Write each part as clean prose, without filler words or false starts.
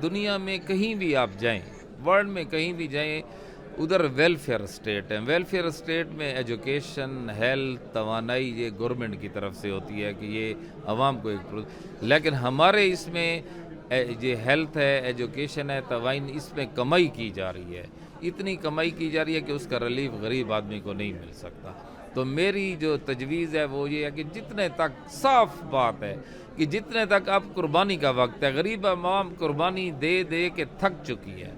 دنیا میں کہیں بھی آپ جائیں، ورلڈ میں کہیں بھی جائیں، ادھر ویلفیئر اسٹیٹ ہے. ویلفیئر اسٹیٹ میں ایجوکیشن، ہیلتھ، توانائی یہ گورنمنٹ کی طرف سے ہوتی ہے کہ یہ عوام کو لیکن ہمارے اس میں یہ ہیلتھ ہے، ایجوکیشن ہے، توانائی، اس میں کمائی کی جا رہی ہے. اتنی کمائی کی جا رہی ہے کہ اس کا ریلیف غریب آدمی کو نہیں مل سکتا. تو میری جو تجویز ہے وہ یہ ہے کہ جتنے تک صاف بات ہے کہ جتنے تک اب قربانی کا وقت ہے، غریب عوام قربانی دے دے کے تھک چکی ہے،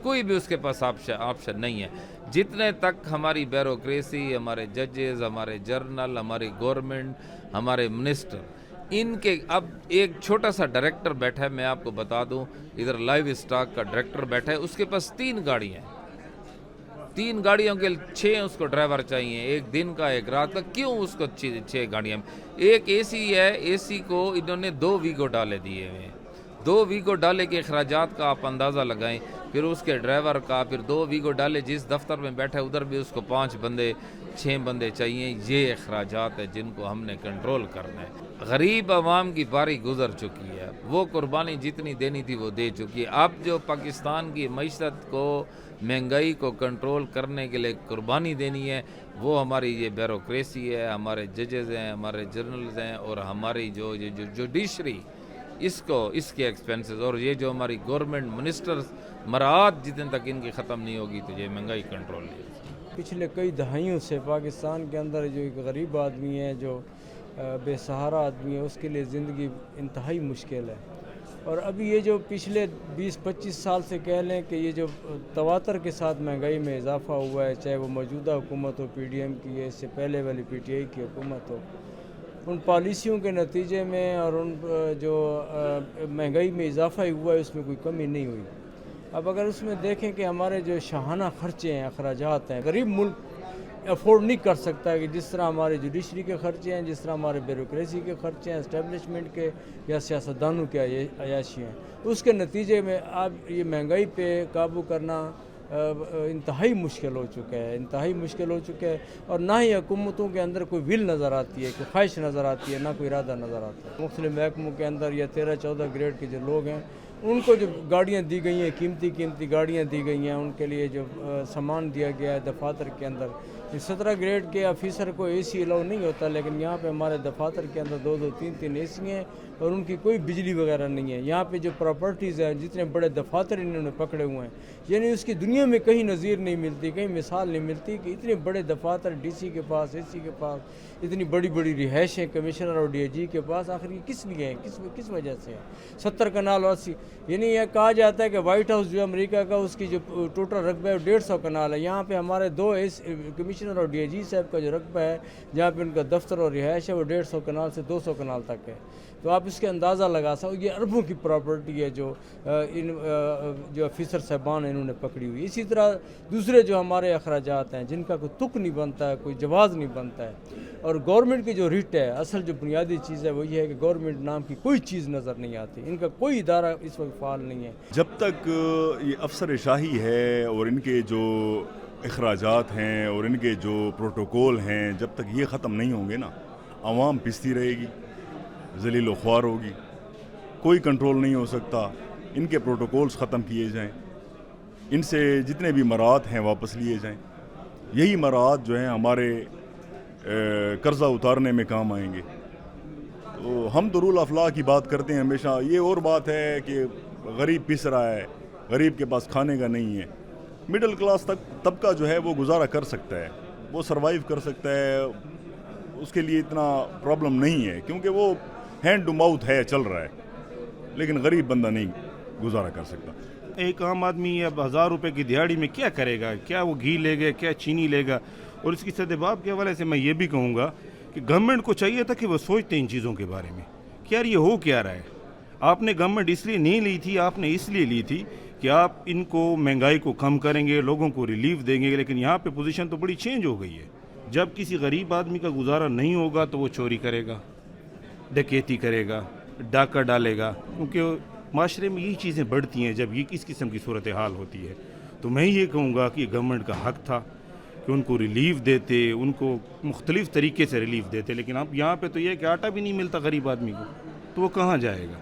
کوئی بھی اس کے پاس آپشن نہیں ہے. جتنے تک ہماری بیوروکریسی، ہمارے ججز، ہمارے جرنل، ہماری گورنمنٹ، ہمارے منسٹر، ان کے اب ایک چھوٹا سا ڈائریکٹر بیٹھا ہے، میں آپ کو بتا دوں، ادھر لائیو اسٹاک کا ڈائریکٹر بیٹھا ہے، اس کے پاس 3 گاڑیاں ہیں، 3 گاڑیوں کے 6 اس کو ڈرائیور چاہیے، ایک دن کا ایک رات کا. کیوں اس کو 6 گاڑیاں؟ ایک اے سی ہے، اے سی کو انہوں نے 2 ویگو ڈالے دیے ہوئے ہیں. 2 ویگو ڈالے کے اخراجات کا آپ اندازہ لگائیں، پھر اس کے ڈرائیور کا، پھر 2 ویگو ڈالے جس دفتر میں بیٹھے ادھر بھی اس کو 5 بندے 6 بندے چاہیے. یہ اخراجات ہیں جن کو ہم نے کنٹرول کرنا ہے. غریب عوام کی باری گزر چکی ہے، وہ قربانی جتنی دینی تھی وہ دے چکی ہے. اب جو پاکستان کی معیشت کو، مہنگائی کو کنٹرول کرنے کے لیے قربانی دینی ہے، وہ ہماری یہ بیوروکریسی ہے، ہمارے ججز ہیں، ہمارے جرنلز ہیں، اور ہماری جو جوڈیشری، اس کے ایکسپینسز، اور یہ جو ہماری گورنمنٹ منسٹرز، مراعات جتنے تک ان کی ختم نہیں ہوگی تو یہ مہنگائی کنٹرول نہیں ہوگی. پچھلے کئی دہائیوں سے پاکستان کے اندر جو ایک غریب آدمی ہے، جو بے سہارا آدمی ہے، اس کے لیے زندگی انتہائی مشکل ہے. اور ابھی یہ جو پچھلے 20-25 سال سے کہہ لیں کہ یہ جو تواتر کے ساتھ مہنگائی میں اضافہ ہوا ہے، چاہے وہ موجودہ حکومت ہو پی ڈی ایم کی ہے، اس سے پہلے والی پی ٹی آئی کی حکومت ہو، ان پالیسیوں کے نتیجے میں اور ان جو مہنگائی میں اضافہ ہوا ہے اس میں کوئی کمی نہیں ہوئی. اب اگر اس میں دیکھیں کہ ہمارے جو شاہانہ خرچے ہیں، اخراجات ہیں، غریب ملک افورڈ نہیں کر سکتا کہ جس طرح ہمارے جوڈیشری کے خرچے ہیں، جس طرح ہمارے بیوروکریسی کے خرچے ہیں، اسٹیبلشمنٹ کے یا سیاستدانوں کے عیاشی ہیں. اس کے نتیجے میں اب یہ مہنگائی پہ قابو کرنا انتہائی مشکل ہو چکا ہے، اور نہ ہی حکومتوں کے اندر کوئی ول نظر آتی ہے، کوئی خواہش نظر آتی ہے، نہ کوئی ارادہ نظر آتا ہے. مختلف محکموں کے اندر یا 13-14 گریڈ کے جو لوگ ہیں، ان کو جو گاڑیاں دی گئی ہیں، قیمتی گاڑیاں دی گئی ہیں، ان کے لیے جو سامان دیا گیا ہے دفاتر کے اندر. 17 گریڈ کے آفیسر کو اے سی الاؤ نہیں ہوتا، لیکن یہاں پہ ہمارے دفاتر کے اندر 2-2 3-3 اے سی ہیں، اور ان کی کوئی بجلی وغیرہ نہیں ہے. یہاں پہ جو پراپرٹیز ہیں، جتنے بڑے دفاتر انہوں نے پکڑے ہوئے ہیں، یعنی اس کی دنیا میں کہیں نظیر نہیں ملتی، کہیں مثال نہیں ملتی کہ اتنے بڑے دفاتر ڈی سی کے پاس، اے سی کے پاس، اتنی بڑی رہائشیں کمشنر اور ڈی اے جی کے پاس. آخر یہ کس لیے ہیں، کس وجہ سے ہے؟ 70 کنال 80، یعنی یہ کہا جاتا ہے کہ وائٹ ہاؤس جو امریکہ کا، اس کی جو ٹوٹل رقبہ ہے 150 کنال ہے. یہاں پہ ہمارے 2 کمشنر اور ڈی اے جی صاحب کا جو رقبہ ہے، جہاں پہ ان کا دفتر اور رہائش ہے، وہ 150 کنال سے 200 کنال تک ہے. تو آپ اس کے اندازہ لگا سکتے، یہ اربوں کی پراپرٹی ہے جو جو افیسر صاحبان ہیں انہوں نے پکڑی ہوئی. اسی طرح دوسرے جو ہمارے اخراجات ہیں، جن کا کوئی تک نہیں بنتا ہے، کوئی جواز نہیں بنتا ہے. اور گورنمنٹ کی جو ریٹ ہے، اصل جو بنیادی چیز ہے وہ یہ ہے کہ گورنمنٹ نام کی کوئی چیز نظر نہیں آتی. ان کا کوئی ادارہ اس وقت فعال نہیں ہے. جب تک یہ افسر شاہی ہے اور ان کے جو اخراجات ہیں اور ان کے جو پروٹوکول ہیں، جب تک یہ ختم نہیں ہوں گے نا، عوام پستی رہے گی، ذلیل و خوار ہوگی، کوئی کنٹرول نہیں ہو سکتا. ان کے پروٹوکولز ختم کیے جائیں، ان سے جتنے بھی مراعات ہیں واپس لیے جائیں. یہی مراعات جو ہیں ہمارے قرضہ اتارنے میں کام آئیں گے. تو ہم تو رول آف لا کی بات کرتے ہیں ہمیشہ. یہ اور بات ہے کہ غریب پس رہا ہے، غریب کے پاس کھانے کا نہیں ہے. مڈل کلاس طبقہ جو ہے وہ گزارا کر سکتا ہے، وہ سروائیو کر سکتا ہے، اس کے لیے اتنا پرابلم نہیں ہے، کیونکہ وہ ہینڈ ٹو ماؤتھ ہے، چل رہا ہے. لیکن غریب بندہ نہیں گزارا کر سکتا. ایک عام آدمی اب 1000 روپے کی دیہاڑی میں کیا کرے گا؟ کیا وہ گھی لے گا، کیا چینی لے گا؟ اور اس کی سدباب کے حوالے سے میں یہ بھی کہوں گا کہ گورنمنٹ کو چاہیے تھا کہ وہ سوچتے ان چیزوں کے بارے میں کہ یار یہ ہو کیا رہا ہے. آپ نے گورنمنٹ اس لیے نہیں لی تھی، آپ نے اس لیے لی تھی کہ آپ ان کو مہنگائی کو کم کریں گے، لوگوں کو ریلیف دیں گے. لیکن یہاں پہ پوزیشن تو بڑی چینج ہو گئی ہے. جب کسی غریب آدمی کا گزارا نہیں ہوگا تو وہ چوری کرے گا، ڈکیتی کرے گا، ڈاکہ ڈالے گا، کیونکہ معاشرے میں یہی چیزیں بڑھتی ہیں جب یہ اس قسم کی صورتحال ہوتی ہے. تو میں یہ کہوں گا کہ گورنمنٹ کا حق تھا کہ ان کو ریلیف دیتے، ان کو مختلف طریقے سے ریلیف دیتے. لیکن اب یہاں پہ تو یہ ہے کہ آٹا بھی نہیں ملتا غریب آدمی کو، تو وہ کہاں جائے گا؟